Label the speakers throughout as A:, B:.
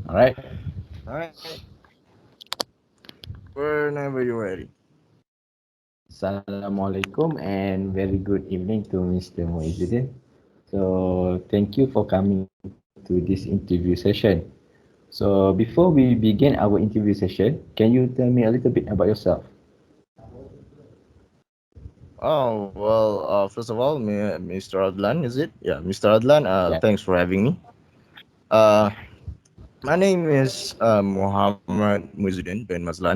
A: All right.
B: All right, whenever you're ready.
A: Assalamualaikum and very good evening to Mr. Muizzuddin. So thank you for coming to this interview session. So before we begin our interview session, can you tell me a little bit about yourself?
B: Oh, well, first of all, Mr. Adlan, is it? Yeah, Mr. Adlan,
A: Yeah.
B: thanks for having me. Uh, my name is Muhammad Muizzuddin bin Mazlan.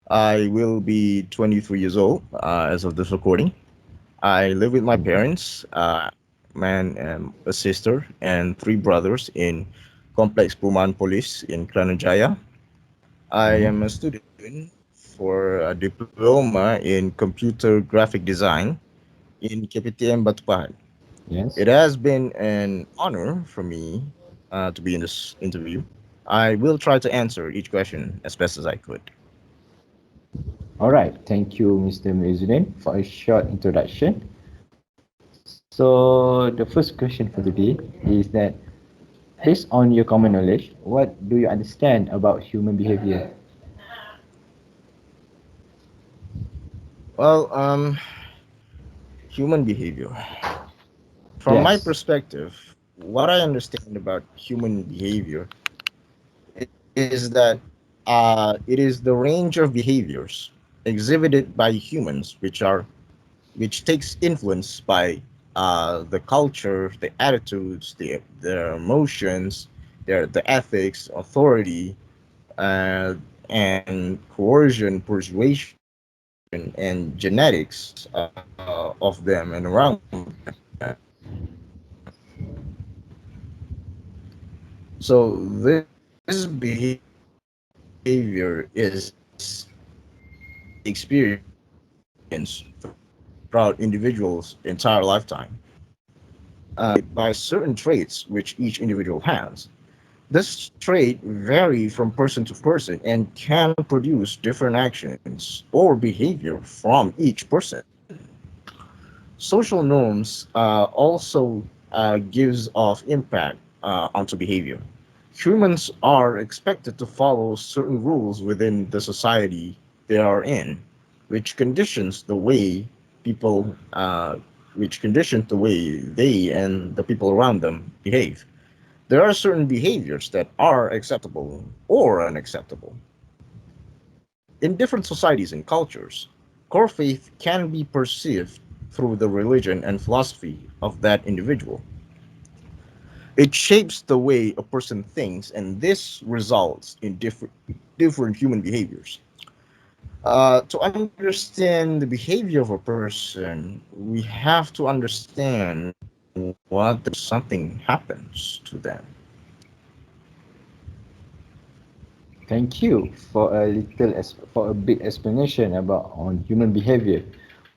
B: I will be 23 years old as of this recording. I live with my
A: Mhm.
B: parents, man, a sister, and three brothers in Complex Puman Police in Kranajaya. I
A: Mhm.
B: am a student for a diploma in computer graphic design in KPTM Batupahat.
A: Yes.
B: It has been an honor for me to be in this interview. I will try to answer each question as best as I could.
A: All right. Thank you, Mr. Muizzuddin, for a short introduction. So the first question for today is that based on your common knowledge, what do you understand about human behavior?
B: Well, human behavior. From my
A: Yes.
B: perspective, what I understand about human behavior is that it is the range of behaviors exhibited by humans, which takes influence by the culture, the attitudes, their emotions, the ethics, authority, uh, and coercion, persuasion, and genetics of them and around them. So this behavior is experienced throughout individuals' entire lifetime, by certain traits which each individual has. This trait vary from person to person and can produce different actions or behavior from each person. Social norms also gives off impact onto behavior. Humans are expected to follow certain rules within the society they are in, which conditions the way people, which conditions the way they and the people around them behave. There are certain behaviors that are acceptable or unacceptable. In different societies and cultures, core faith can be perceived through the religion and philosophy of that individual. It shapes the way a person thinks, and this results in different human behaviors. To understand the behavior of a person, we have to understand what something happens to them.
A: Thank you for for a big explanation about on human behavior.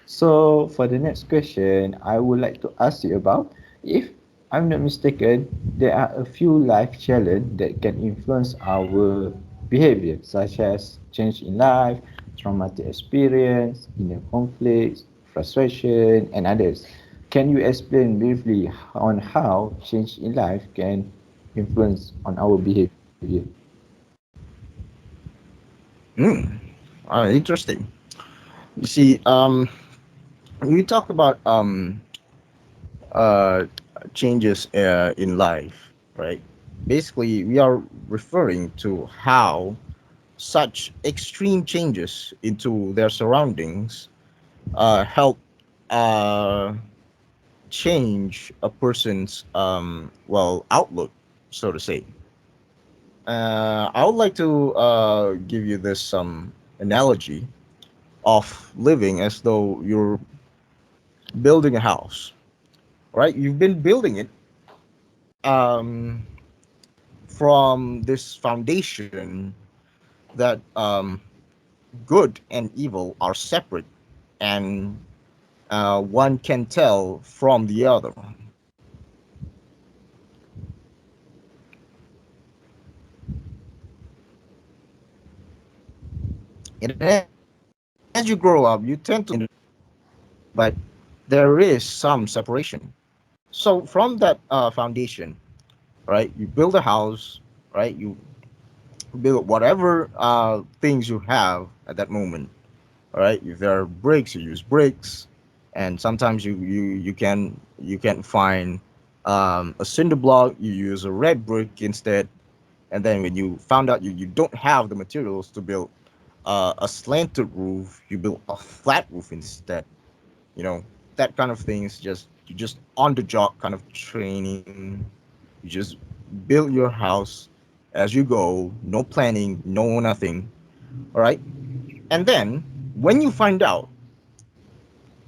A: So for the next question, I would like to ask you about if I'm not mistaken, there are a few life challenges that can influence our behavior, such as change in life, traumatic experience, inner conflicts, frustration, and others. Can you explain briefly on how change in life can influence on our behavior?
B: Hmm. Interesting. You see, we talk about uh, changes in life, right? Basically, we are referring to how such extreme changes into their surroundings help uh, change a person's outlook, so to say. I would like to give you this analogy of living as though you're building a house, right? You've been building it um, from this foundation that good and evil are separate and one can tell from the other. And as you grow up, you tend to but there is some separation. So from that foundation, right? You build a house, right? You build whatever things you have at that moment. All right, if there are bricks, you use bricks, and sometimes you can find a cinder block. You use a red brick instead, and then when you found out you don't have the materials to build a slanted roof, you build a flat roof instead. You know, that kind of thing is just on the job kind of training. You just build your house as you go, no planning, no nothing. All right, and then when you find out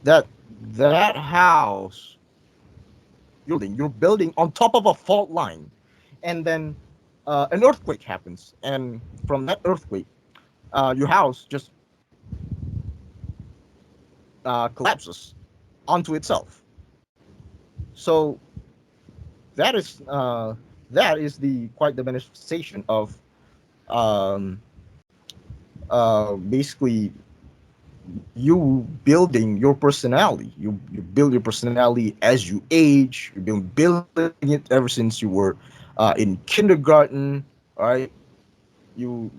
B: that that house you're building on top of a fault line, and then an earthquake happens, and from that earthquake, your house just collapses onto itself. So that is the quite the manifestation of um, basically you building your personality. You build your personality as you age. You've been building it ever since you were in kindergarten. All right, you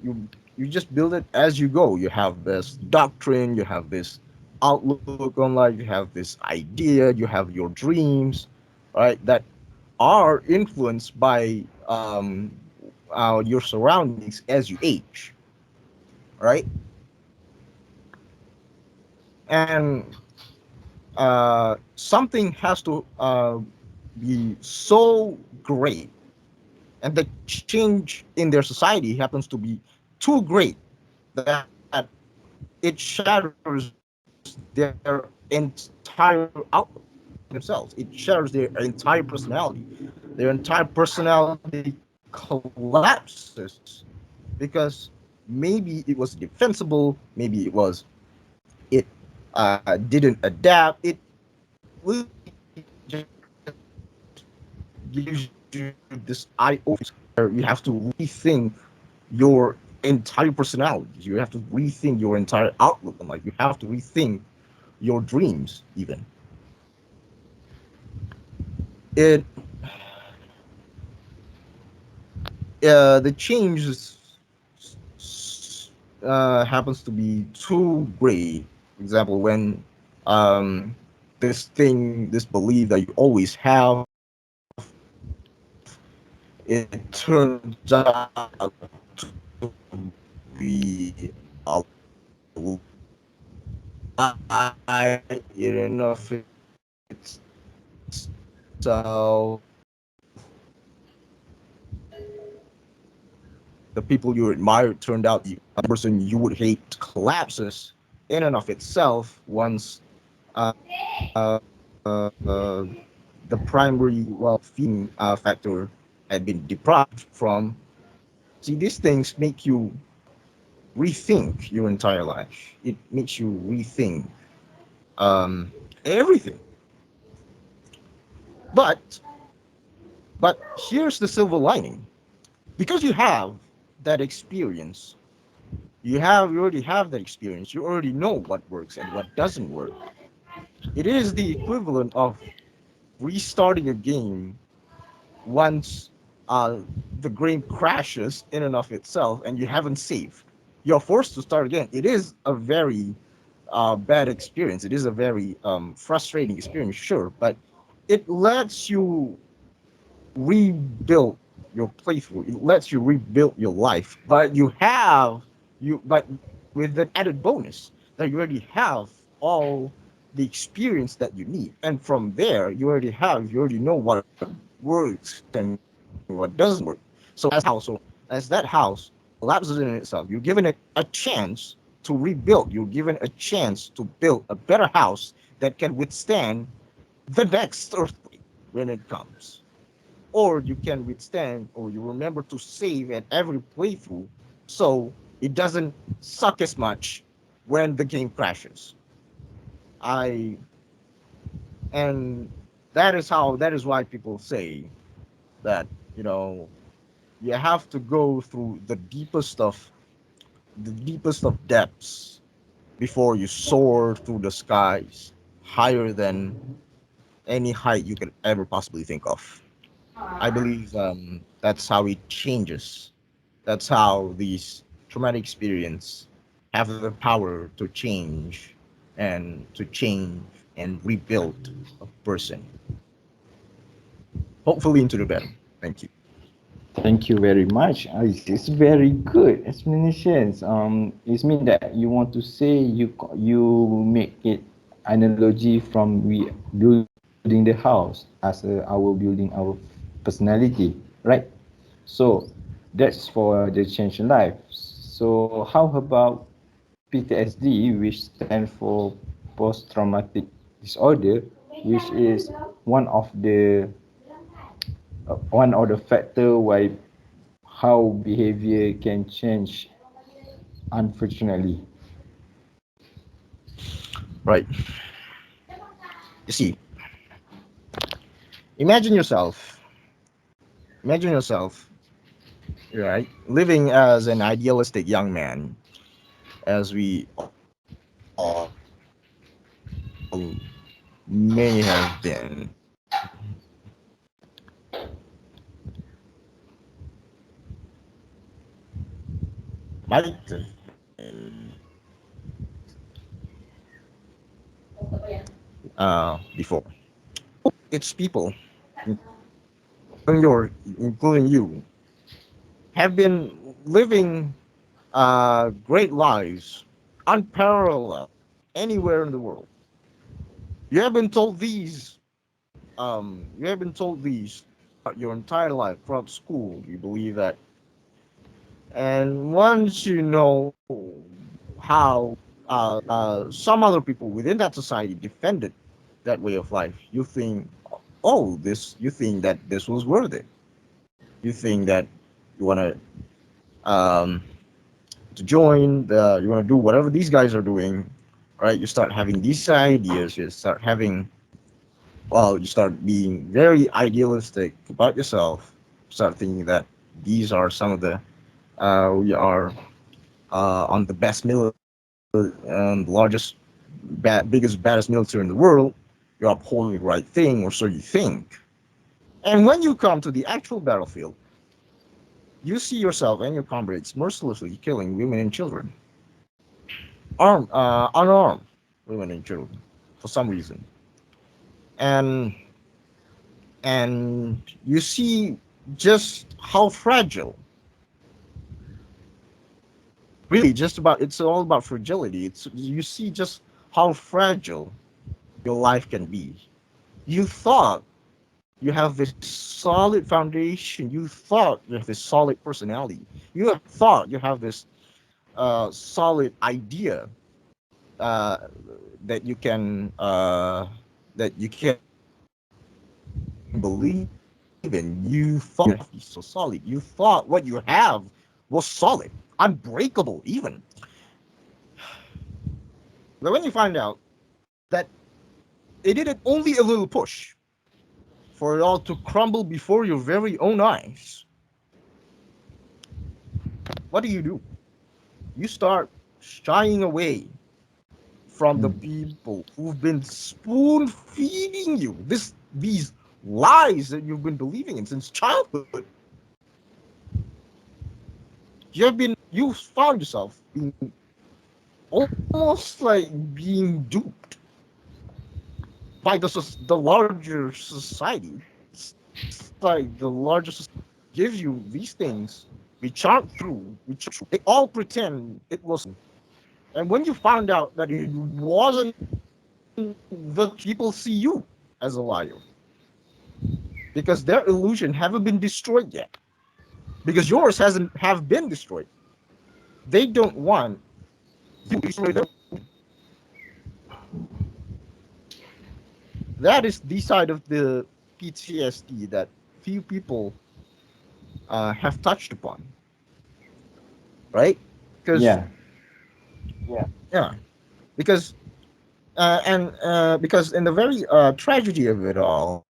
B: just build it as you go. You have this doctrine. You have this outlook on life. You have this idea. You have your dreams. All right, that are influenced by your surroundings as you age. Right, and something has to be so great, and the change in their society happens to be too great that it shatters their entire outlook themselves. It shatters their entire personality. Their entire personality collapses because maybe it was defensible, maybe it didn't adapt. It really just gives you this eye opening where you have to rethink your entire personality. You have to rethink your entire outlook on life. You have to rethink your dreams, even. It the change happens to be too great. For example, when um, this belief that you always have, it turns out to be a lie in and of itself. The people you admired turned out to be a person you would hate collapses in and of itself once the primary well-being factor had been deprived from. See, these things make you rethink your entire life. It makes you rethink everything. But but here's the silver lining. Because you have that experience, you already have that experience. You already know what works and what doesn't work. It is the equivalent of restarting a game once uh, the game crashes in and of itself and you haven't saved. You're forced to start again. It is a very bad experience. It is a very frustrating experience, sure, but it lets you rebuild your playthrough. It lets you rebuild your life. But but with an added bonus that you already have all the experience that you need, and from there you already know what works and what doesn't work. So as that house collapses in itself, you're given a chance to rebuild. You're given a chance to build a better house that can withstand the next earthquake when it comes. Or you can withstand, or you remember to save at every playthrough so it doesn't suck as much when the game crashes. I and that is why people say that, you know, you have to go through the deepest of depths before you soar through the skies higher than any height you could ever possibly think of. I believe that's how it changes. That's how these traumatic experience have the power to change and rebuild a person, hopefully into the better. Thank you.
A: Thank you very much. It's very good explanations. It means that you want to say you make it analogy from we building the house as our building our personality, right? So that's for the change in life. So how about PTSD, which stands for post traumatic disorder, which is one of the factor why how behavior can change unfortunately.
B: Right. You see, imagine yourself, imagine yourself, right, living as an idealistic young man, as we may have been, might have been before. It's people, including you, have been living great lives, unparalleled anywhere in the world. You have been told these. You have been told these your entire life throughout school. You believe that, and once you know how some other people within that society defended that way of life, you think, oh, this. You think that this was worth it. You think that you want um, to join the. You want to do whatever these guys are doing, right? You start having these ideas. You start having you start being very idealistic about yourself. Start thinking that these are some of the we are on the best largest, biggest, baddest military in the world. You're upholding the right thing, or so you think. And when you come to the actual battlefield, you see yourself and your comrades mercilessly killing women and children, unarmed women and children, for some reason, and you see just how fragile, really just about, it's all about fragility. It's, you see just how fragile your life can be. You thought you have this solid foundation, you thought you have this solid personality, you have thought you have this solid idea uh, that you can believe in. You thought you have to be so solid. You thought what you have was solid, unbreakable even. But when you find out that it needed only a little push for it all to crumble before your very own eyes, what do? You start shying away from the
A: Mm.
B: people who've been spoon feeding you these lies that you've been believing in since childhood. You found yourself being almost like being duped by the larger society. It's like the larger society gives you these things, we chant through, they all pretend it was. And when you found out that it wasn't, the people see you as a liar because their illusion haven't been destroyed yet. Because yours hasn't have been destroyed. They don't want you to destroy them. That is the side of the PTSD that few people have touched upon, right? Because
A: Yeah.
B: yeah, because and because in the very tragedy of it all,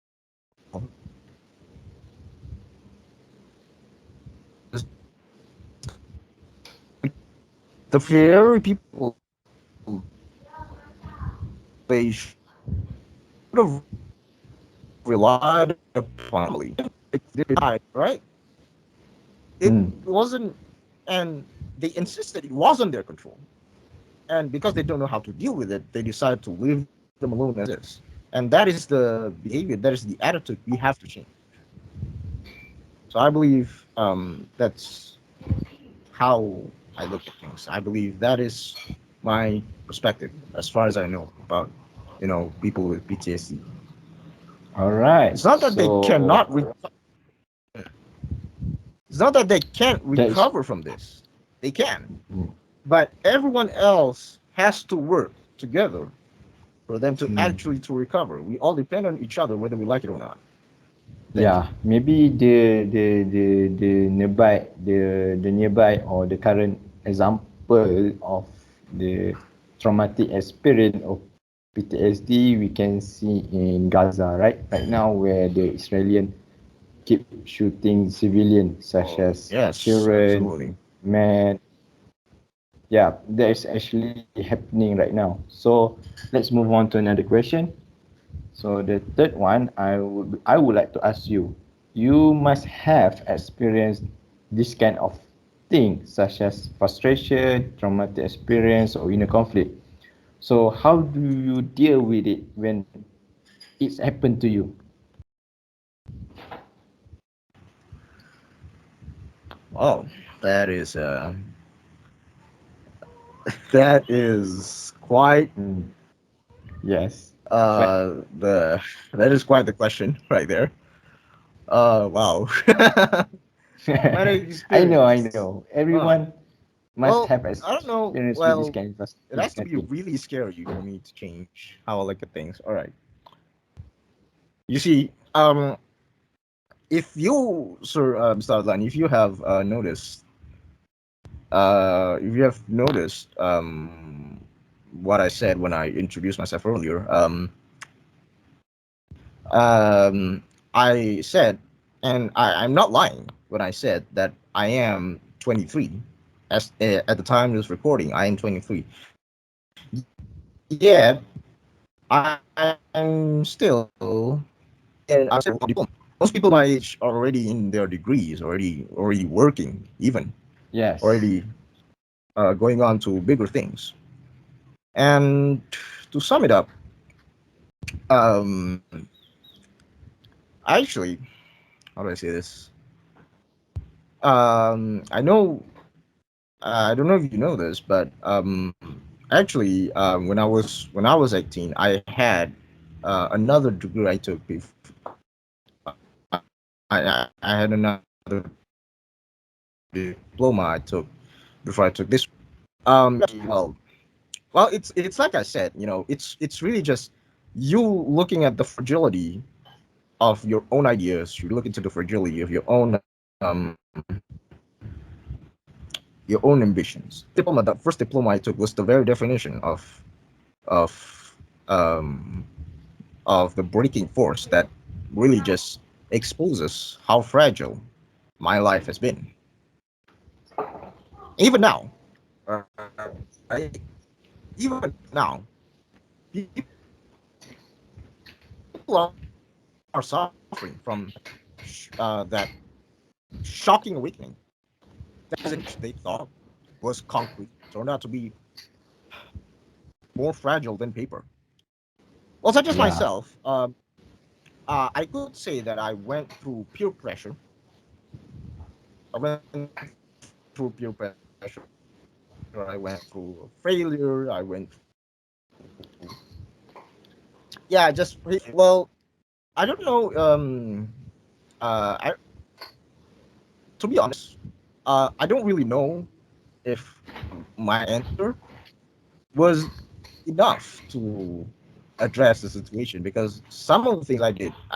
B: the very people they should have relied upon, like, they died, right? It
A: Mm.
B: wasn't. and they insisted it was under their control. And because they don't know how to deal with it, they decide to leave them alone as is. And that is the behavior, that is the attitude we have to change. So I believe that's how I look at things. I believe that is my perspective as far as I know about, people with PTSD.
A: All right.
B: It's not that they
A: So
B: cannot it's not that they can't
A: that's
B: recover from this. They can.
A: mm,
B: But everyone else has to work together for them to
A: mm,
B: actually to recover. We all depend on each other whether we like it or not. Thank you.
A: yeah, maybe the nearby or the current example of the traumatic experience of PTSD we can see in Gaza, right now, where the Israelian keep shooting civilians such
B: Oh,
A: as
B: yes,
A: children,
B: absolutely.
A: men. Yeah, that is actually happening right now. So let's move on to another question. So the third one, I would like to ask you. You must have experienced this kind of thing, such as frustration, traumatic experience, or inner conflict. So how do you deal with it when it's happened to you?
B: Oh, that is that is quite
A: Mm, yes, but
B: the that is quite the question right there. Wow. My
A: I
B: experience.
A: know.
B: Uh,
A: Everyone must
B: well,
A: have
B: I don't know.
A: experience with
B: Well, it
A: this
B: has to
A: kind of
B: be
A: thing.
B: really scary for me to change how I look at things. All right. You see, if you, sir, Mr. Outline, if you have noticed, what I said when I introduced myself earlier, I said, and I'm not lying when I said that I am 23. As at the time of this recording, I am 23. Yet I'm still I'm still on diploma. Most people my age are already in their degrees, already working, even
A: Yes.
B: already going on to bigger things. And to sum it up, um, actually, how do I say this? I know I don't know if you know this, but actually, when I was 18, I had another degree I took before. I had another diploma I took before I took this. Well, it's like I said, it's really just you looking at the fragility of your own ideas. You look into the fragility of your own ambitions. The first diploma I took was the very definition of um, of the breaking force that really just exposes how fragile my life has been. Even now, right? Even now, people are suffering from that shocking awakening. That physics which they thought was concrete turned out to be more fragile than paper. Well, such as
A: Yeah.
B: myself, I could say that I went through peer pressure. I went through peer pressure. I went through failure. I went through, yeah, just well, I don't know. I To be honest, I don't really know if my answer was enough to address the situation because some of the things I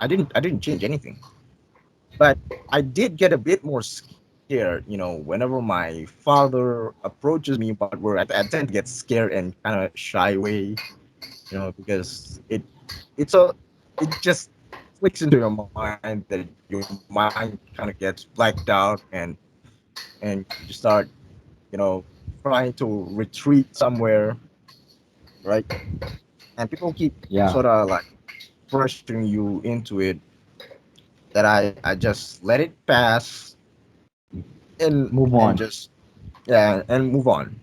B: didn't change anything, but I did get a bit more scared. Whenever my father approaches me, but I tend to get scared and kind of shy away, because it's a it just clicks into your mind that your mind kind of gets blacked out, and you start trying to retreat somewhere, right? And people keep sort
A: Yeah.
B: of like pressuring you into it, that I just let it pass and
A: Move
B: and
A: on.
B: just yeah, and move on.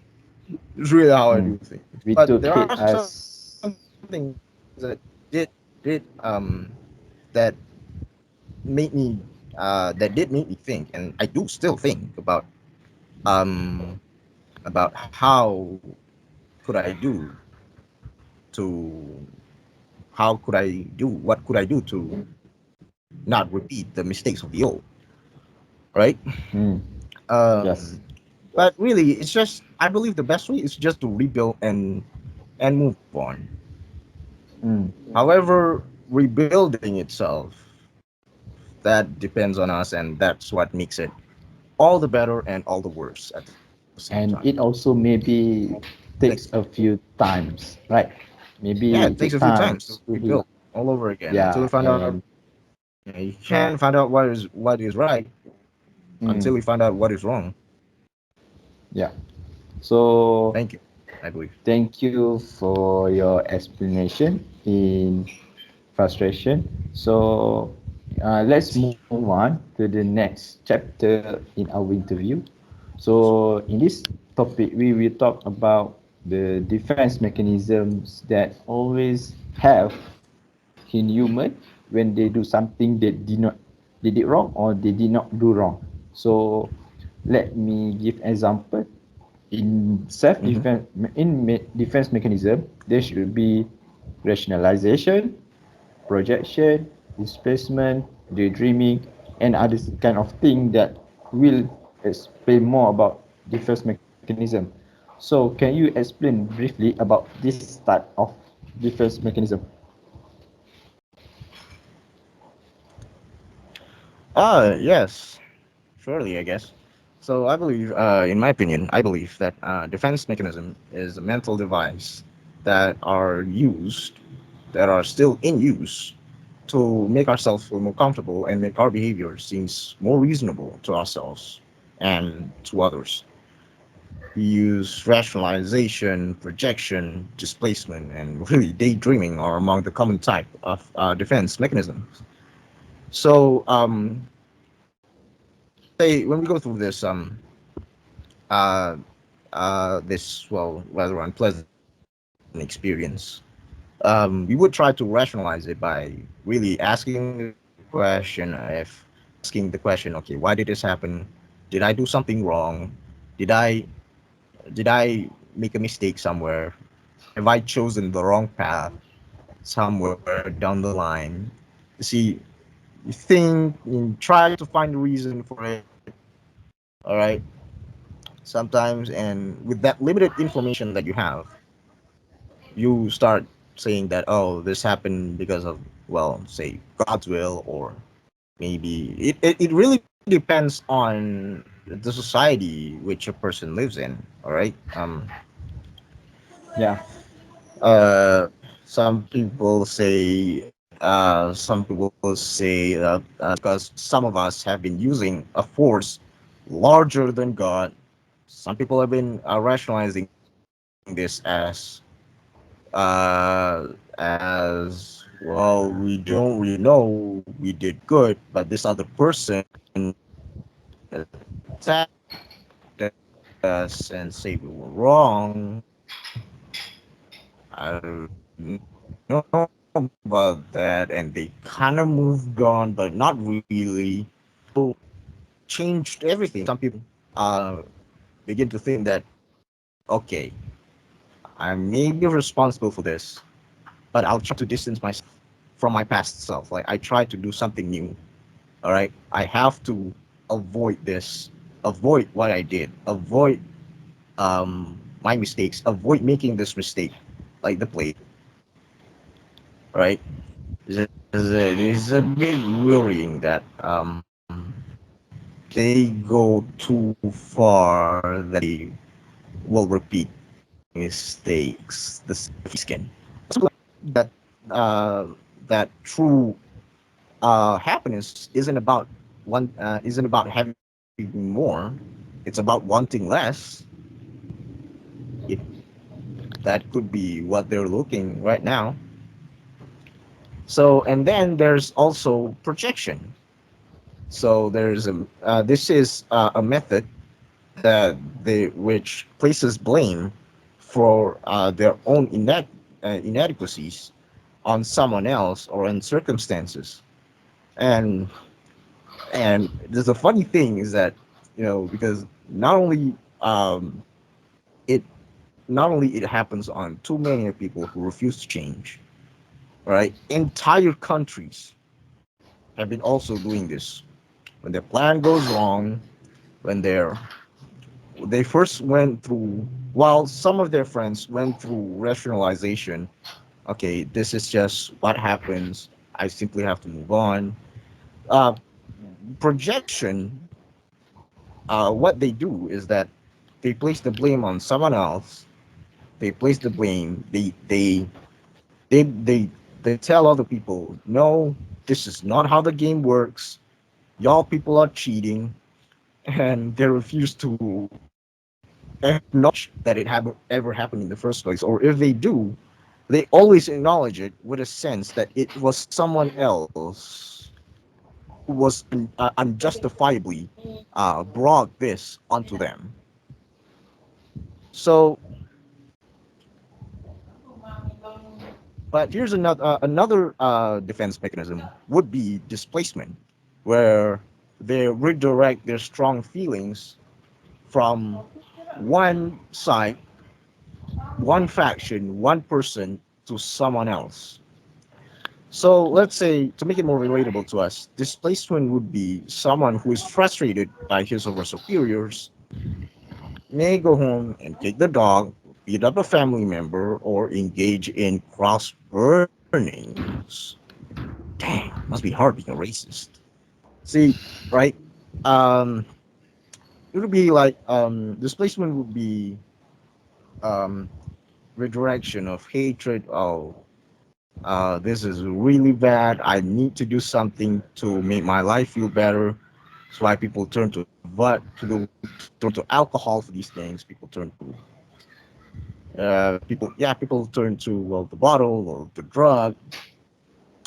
B: It's really how I
A: Mm.
B: do things.
A: We
B: But
A: took
B: there are
A: it
B: some things that
A: as
B: did that made me that did make me think, and I do still think um about how could I do to how could I do what could I do to not repeat the mistakes of the old, right?
A: mm, yes.
B: But really, it's just I believe the best way is just to rebuild and move on.
A: Mm.
B: However, rebuilding itself, that depends on us, and that's what makes it all the better and all the worse at the same time.
A: And it also maybe
B: Like,
A: takes a few times, right?
B: yeah, it
A: Maybe
B: takes a
A: take
B: few times to
A: times to
B: rebuild
A: heal.
B: all over again until you
A: Yeah,
B: find out.
A: and
B: You can find out what is right
A: mm,
B: until you find out what is wrong.
A: yeah. So
B: Thank you. I believe.
A: thank you for your explanation in frustration. So let's move on to the next chapter in our interview. So in this topic, we will talk about the defense mechanisms that always have in human when they do something they did wrong or they did not do wrong. So let me give example. In
B: Hmm.
A: self-defense, defense mechanism, there should be rationalization, projection, displacement, daydreaming, and other kind of thing that will explain more about defense mechanism. So can you explain briefly about this type of defense mechanism?
B: Yes, surely, I guess. So I believe, in my opinion, I believe that defense mechanism is a mental device that are used, that are still in use, to make ourselves feel more comfortable and make our behavior seems more reasonable to ourselves and to others. We use rationalization, projection, displacement, and really daydreaming are among the common type of defense mechanisms. So, say when we go through uh, this well rather unpleasant experience, we would try to rationalize it by really asking the question. If asking the question, okay, why did this happen? Did I do something wrong? Did I make a mistake somewhere? Have I chosen the wrong path somewhere down the line? You see, you think, you try to find a reason for it. All right, sometimes, and with that limited information that you have, you start saying that, oh, this happened because of, well, say God's will, or maybe it really depends on the society which a person lives in. All right.
A: Yeah.
B: Uh some people say because some of us have been using a force larger than God. Some people have been rationalizing this as well, we don't really know we did good, but this other person attacked us and say we were wrong. I don't know about that, and they kind of moved on, but not really. So changed everything. Some people uh, begin to think that, okay, I may be responsible for this, but I'll try to distance myself from my past self. Like I try to do something new. All right, I have to avoid this, avoid what I did, avoid my mistakes, avoid making this mistake, like the plate. Right? It's a bit worrying that they go too far that they will repeat mistakes the skin. That that true happiness isn't about having more. It's about wanting less. If that could be what they're looking right now. So, and then there's also projection. So there's a this is a method that they which places blame for their own inadequacies on someone else or in circumstances. And there's a funny thing is that, because it not only it happens on too many people who refuse to change, right? Entire countries have been also doing this. When their plan goes wrong, when they first went through, while some of their friends went through rationalization, okay, this is just what happens, I simply have to move on. uh, Projection, what they do is that they place the blame on someone else. They place the blame. They tell other people, no, this is not how the game works. Y'all people are cheating, and they refuse to acknowledge that it ever happened in the first place. Or if they do, they always acknowledge it with a sense that it was someone else who was unjustifiably brought this onto them. So, but here's another defense mechanism would be displacement, where they redirect their strong feelings from one side, one faction, one person to someone else. So let's say, to make it more relatable to us, displacement would be someone who is frustrated by his or her superiors, may go home and take the dog, beat up a family member, or engage in cross burnings. Dang, must be hard being a racist. See, right? Um, it would be like displacement would be um, redirection of hatred. Oh, this is really bad. I need to do something to make my life feel better. That's why people turn to turn to alcohol for these things. People turn to people turn to, well, the bottle or the drug.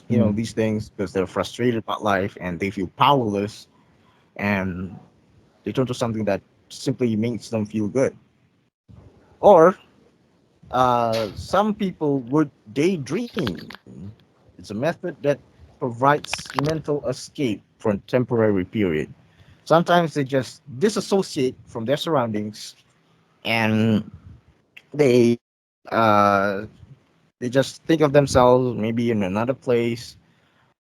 A: Hmm.
B: These things because they're frustrated about life and they feel powerless, and they turn to something that simply makes them feel good. Or some people would daydream. It's a method that provides mental escape for a temporary period. Sometimes they just disassociate from their surroundings, and they they just think of themselves maybe in another place.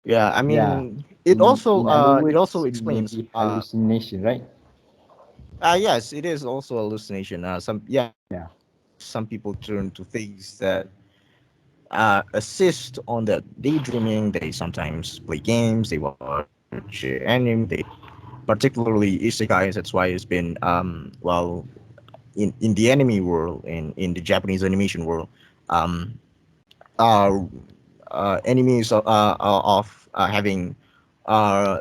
B: Yeah, I
A: Yeah.
B: mean, it also
A: In other
B: explains.
A: maybe hallucination, right?
B: Yes, it is also a hallucination.
A: Yeah.
B: Some people turn to things that assist on the daydreaming. They sometimes play games. They watch anime. Particularly isekais. That's why it's been in the anime world, in the Japanese animation world, um, uh, enemies of having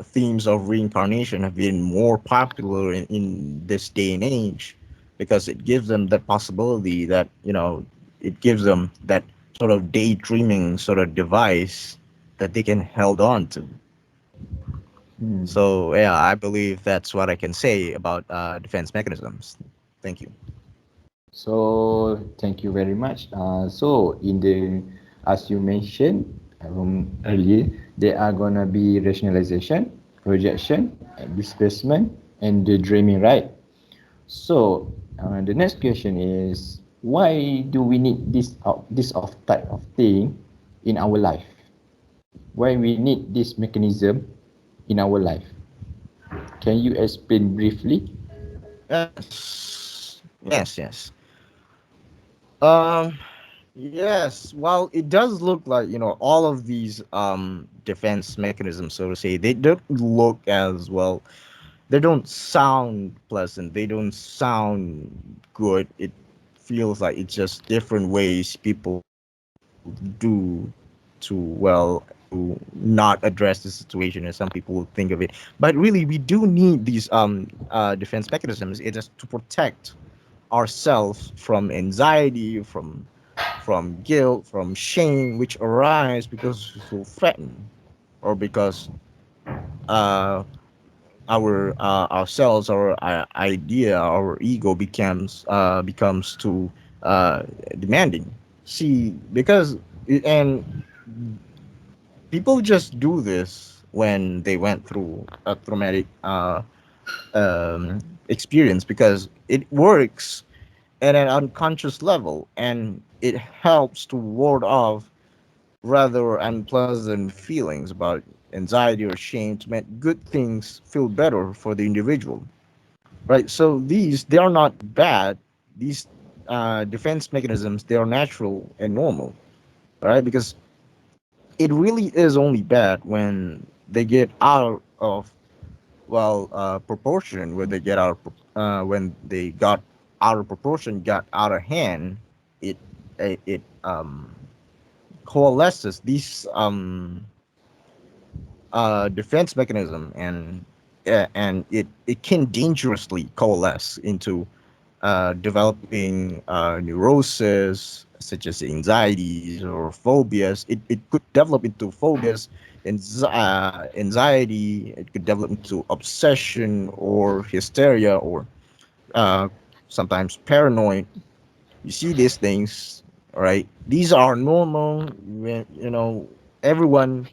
B: themes of reincarnation have been more popular in this day and age, because it gives them that possibility that, it gives them that sort of daydreaming sort of device that they can held on to.
A: Hmm.
B: So yeah, I believe that's what I can say about defense mechanisms. Thank you.
A: So thank you very much. So in the as you mentioned earlier, there are gonna be rationalization, projection, displacement, and the dreaming, right? So the next question is why do we need this of type of thing in our life? Why we need this mechanism in our life? Can you explain briefly?
B: Yes. Um, yes. Well, it does look like, all of these defense mechanisms, so to say, they don't look as well. They don't sound pleasant. They don't sound good. It feels like it's just different ways people do to, well, to not address the situation as some people would think of it. But really, we do need these defense mechanisms. It is to protect ourselves from anxiety, from guilt, from shame, which arise because we feel threatened, or because uh, ourselves, our idea, our ego becomes too uh, demanding. See, because and people just do this when they went through a traumatic experience because it works at an unconscious level and it helps to ward off rather unpleasant feelings about anxiety or shame to make good things feel better for the individual, right? So they are not bad. These defense mechanisms, they are natural and normal, right? Because it really is only bad when they get out of proportion, when they get out of when they got out of proportion, got out of hand. It it coalesces these defense mechanism, and it can dangerously coalesce into developing neurosis such as anxieties or phobias. It could develop into phobias, anxiety. It could develop into obsession or hysteria or uh, sometimes paranoid. You see these things, right? These are normal. When everyone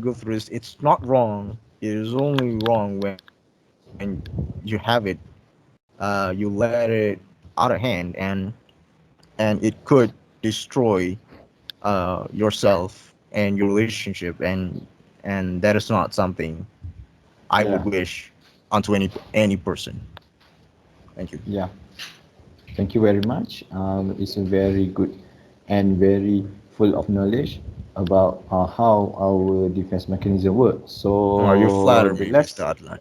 B: go through this. It's not wrong. It is only wrong when you have it, you let it out of hand, and it could destroy yourself and your relationship, and that is not something I would
A: Yeah,
B: wish onto any person. Thank you.
A: yeah. Thank you very much. It's a very good and very full of knowledge about how our defense mechanism works.
B: Oh, you
A: So
B: flatter
A: the
B: me, Mr.
A: last,
B: Adlan.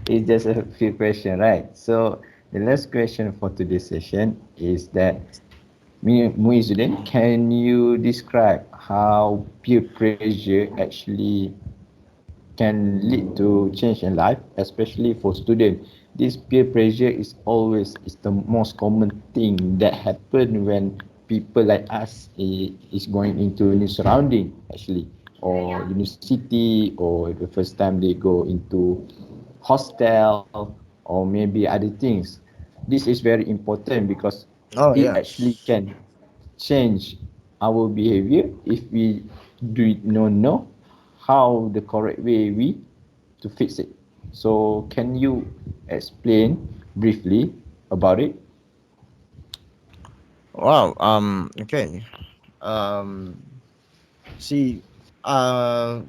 A: it's just a few questions, right? So the last question for today's session is that Muizuddin, can you describe how peer pressure actually can lead to change in life, especially for students? This peer pressure is the most common thing that happen when people like us is going into new surrounding actually, or university, or the first time they go into hostel, or maybe other things. This is very important because
B: Oh
A: it actually
B: yes.
A: can change our behavior if we do it not know how the correct way we to fix it. So can you explain briefly about it?
B: Wow. Okay. Um. See. Uh.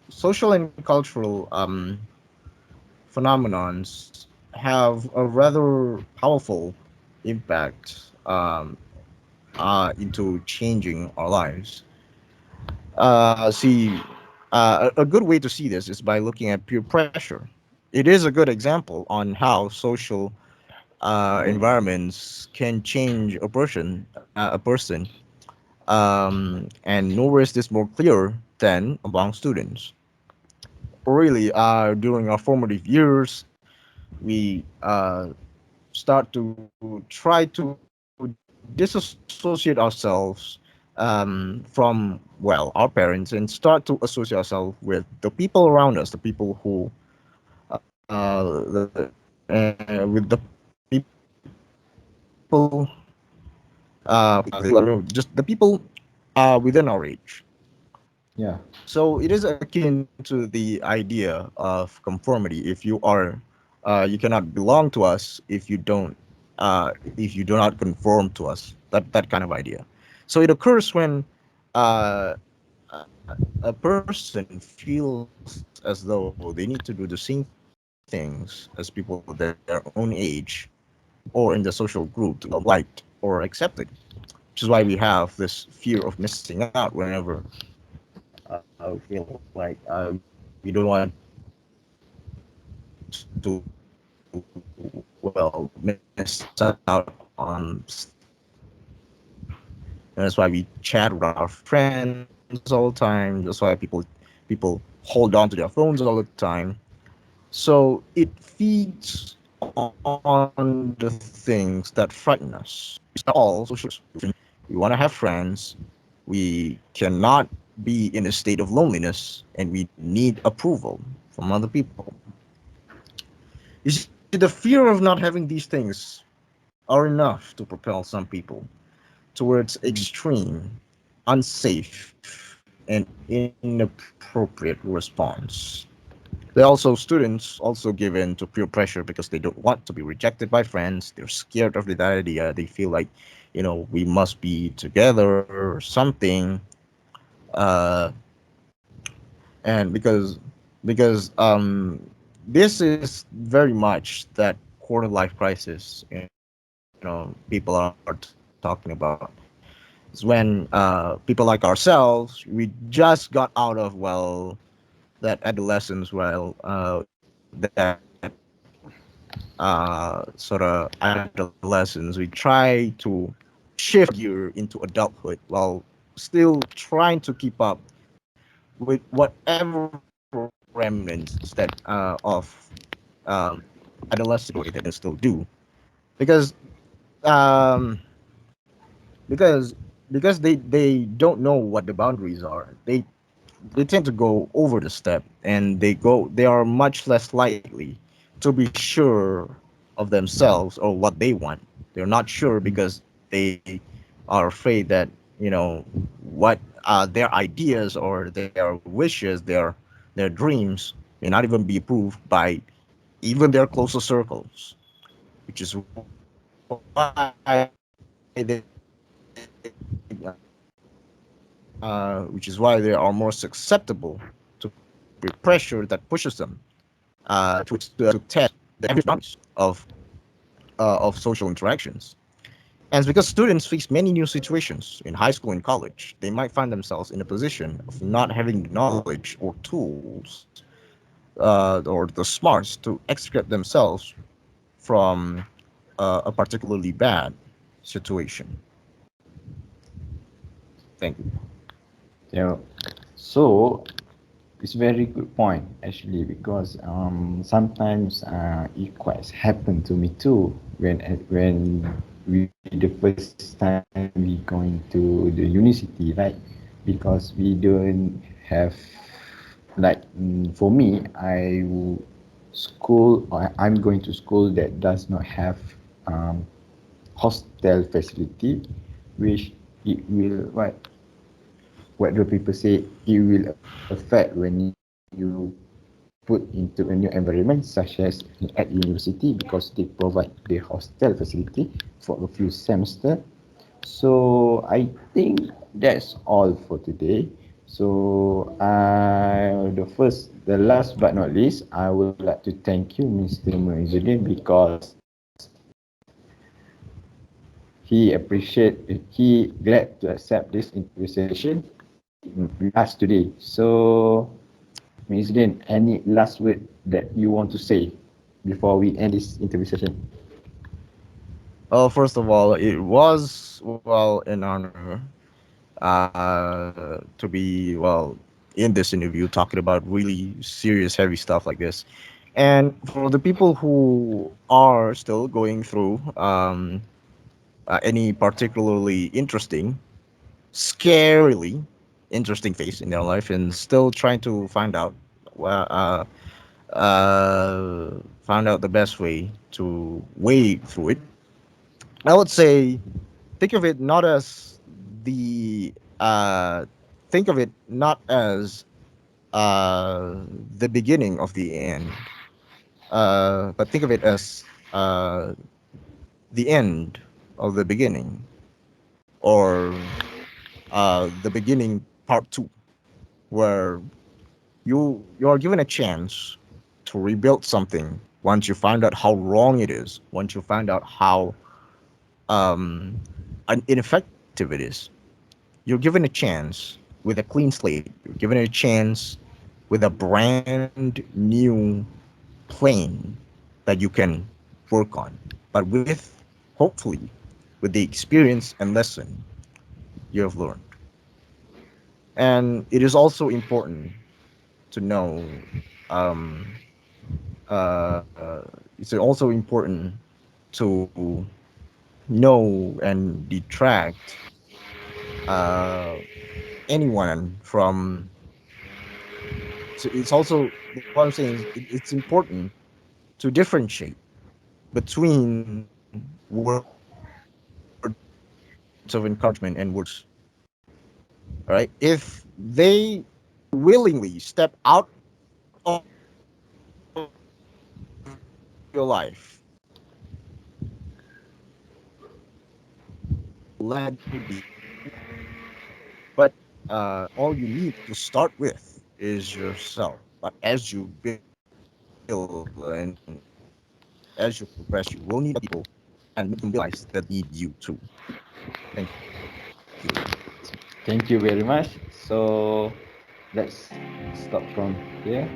B: Social and cultural phenomenons have a rather powerful impact into changing our lives. See, a good way to see this is by looking at peer pressure. It is a good example on how social environments can change a person, and nowhere is this more clear than among students. Really, during our formative years, we start to try to disassociate ourselves from our parents and start to associate ourselves with the people around us, the people who with the people just the people within our age.
A: Yeah,
B: So it is akin to the idea of conformity. You cannot belong to us if you do not conform to us. That kind of idea. So it occurs when uh, a person feels as though they need to do the same things as people their own age or in the social group to be liked or accepted. Which is why we have this fear of missing out whenever we feel like we don't want to miss out on stuff. And that's why we chat with our friends all the time. That's why people hold on to their phones all the time. So it feeds on the things that frighten us. It's not all social skills. We want to have friends. We cannot be in a state of loneliness, and we need approval. from other people. You see, the fear of not having these things are enough to propel some people towards extreme, unsafe, and inappropriate response. They also students also give in to peer pressure because they don't want to be rejected by friends. They're scared of the idea. They feel like, we must be together or something. Uh, and because this is very much that quarter life crisis, people are talking about, is when people like ourselves, we just got out of, that adolescence, sort of adolescence. We try to shift gear into adulthood while still trying to keep up with whatever remnants that of um, adolescent that they can still do, because um, because they don't know what the boundaries are. They tend to go over the step, and they are much less likely to be sure of themselves or what they want. They're not sure because they are afraid that, what their ideas or their wishes, their dreams may not even be approved by even their closer circles, which is why which is why they are more susceptible to peer pressure that pushes them to test the boundaries of social interactions. And it's because students face many new situations in high school and college. They might find themselves in a position of not having the knowledge or tools, or the smarts to extricate themselves from a particularly bad situation. Thank you.
A: Yeah. So it's very good point actually, because sometimes it quite happened to me too when we the first time we going to the university, right? Because we don't have, like, for me, I'm going to school that does not have um, hostel facility, which it will what do people say, it will affect when you put into a new environment, such as at university, because they provide the hostel facility for a few semester. So I think that's all for today. So the last but not least, I would like to thank you, Mr. Muizzuddin, because he glad to accept this invitation with us today. So, Ms. Din, any last word that you want to say before we end this interview session?
B: Well, first of all, it was, an honor to be, in this interview talking about really serious, heavy stuff like this. And for the people who are still going through any particularly interesting, scarily interesting phase in their life, and still trying to uh, uh, find out the best way to wade through it, I would say think of it not as the think of it not as uh, the beginning of the end, but think of it as the end of the beginning, or the beginning part two, where you are given a chance to rebuild something once you find out how wrong it is, once you find out how um, ineffective it is. You're given a chance with a clean slate. You're given a chance with a brand new plane that you can work on, but with, hopefully, with the experience and lesson you have learned. And it is also important to know, um, it's also important to know and detract uh, anyone from So it's also what I'm saying is it's important to differentiate between words of encouragement and words of criticism. All right, if they willingly step out of your life, let them be. But all you need to start with is yourself. But as you build and as you progress, you will need other people and make them realize that they need you too. Thank you.
A: Thank you very much. So let's stop from here.